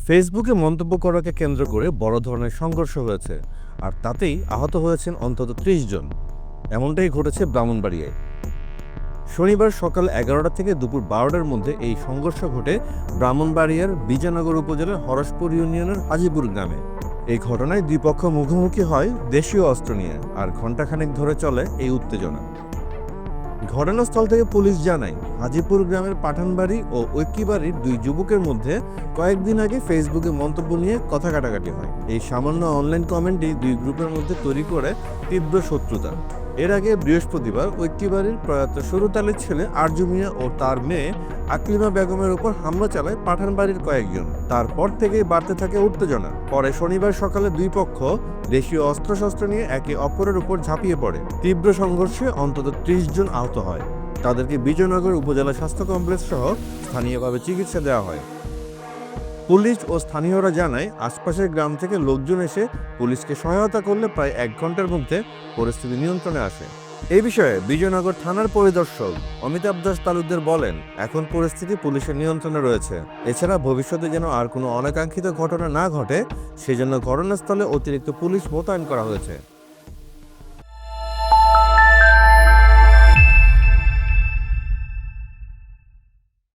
ফেসবুকে মন্তব্য করাকে কেন্দ্র করে বড় ধরনের সংঘর্ষ হয়েছে, আর তাতেই আহত হয়েছেন অন্তত ৩০ জন। এমনটাই ঘটেছে ব্রাহ্মণবাড়িয়ায়। শনিবার সকাল ১১টা থেকে দুপুর ১২টার মধ্যে এই সংঘর্ষ ঘটে ব্রাহ্মণবাড়িয়ার বিজয়নগর উপজেলার হরসপুর ইউনিয়নের হাজিপুর গ্রামে। এই ঘটনায় দুই পক্ষ মুখোমুখি হয় দেশীয় অস্ত্র নিয়ে, আর ঘণ্টাখানেক ধরে চলে এই উত্তেজনা। ঘটনাস্থল থেকে পুলিশ জানায়, হাজিপুর গ্রামের পাঠানবাড়ি ও ঐক্যবাড়ির দুই যুবকের মধ্যে কয়েকদিন আগে ফেসবুকে মন্তব্য নিয়ে কথা কাটাকাটি হয়। এই সামান্য অনলাইন কমেন্টই দুই গ্রুপের মধ্যে তৈরি করে তীব্র শত্রুতা। এর আগে বৃহস্পতিবার ঐক্যবাড়ির প্রয়াত সরুত আলীর ছেলে আরজু মিয়া ও তার মেয়ে আকলিমা বেগমের উপর হামলা চালায় পাঠানবাড়ির কয়েকজন। তারপর থেকেই বাড়তে থাকে উত্তেজনা। পরে শনিবার সকালে দুই পক্ষ দেশীয় অস্ত্রশস্ত্র নিয়ে একে অপরের উপর ঝাঁপিয়ে পড়ে। তীব্র সংঘর্ষে অন্তত ৩০ জন আহত হয়। তাদেরকে বিজয়নগর উপজেলা স্বাস্থ্য কমপ্লেক্স সহ স্থানীয়ভাবে চিকিৎসা দেওয়া হয়। পুলিশ ও স্থানীয়রা জানায়, আশপাশের গ্রাম থেকে লোকজন এসে পুলিশকে সহায়তা করলে প্রায় ১ ঘন্টার মধ্যে পরিস্থিতি নিয়ন্ত্রণে আসে। এই বিষয়ে বিজয়নগর থানার পরিদর্শক অমিতাভ দাস তালুকদার বলেন, এখন পরিস্থিতি পুলিশের নিয়ন্ত্রণে রয়েছে। এছাড়া ভবিষ্যতে যেন আর কোনো অনাকাঙ্ক্ষিত ঘটনা না ঘটে, সেজন্য ঘটনাস্থলে অতিরিক্ত পুলিশ মোতায়েন করা হয়েছে।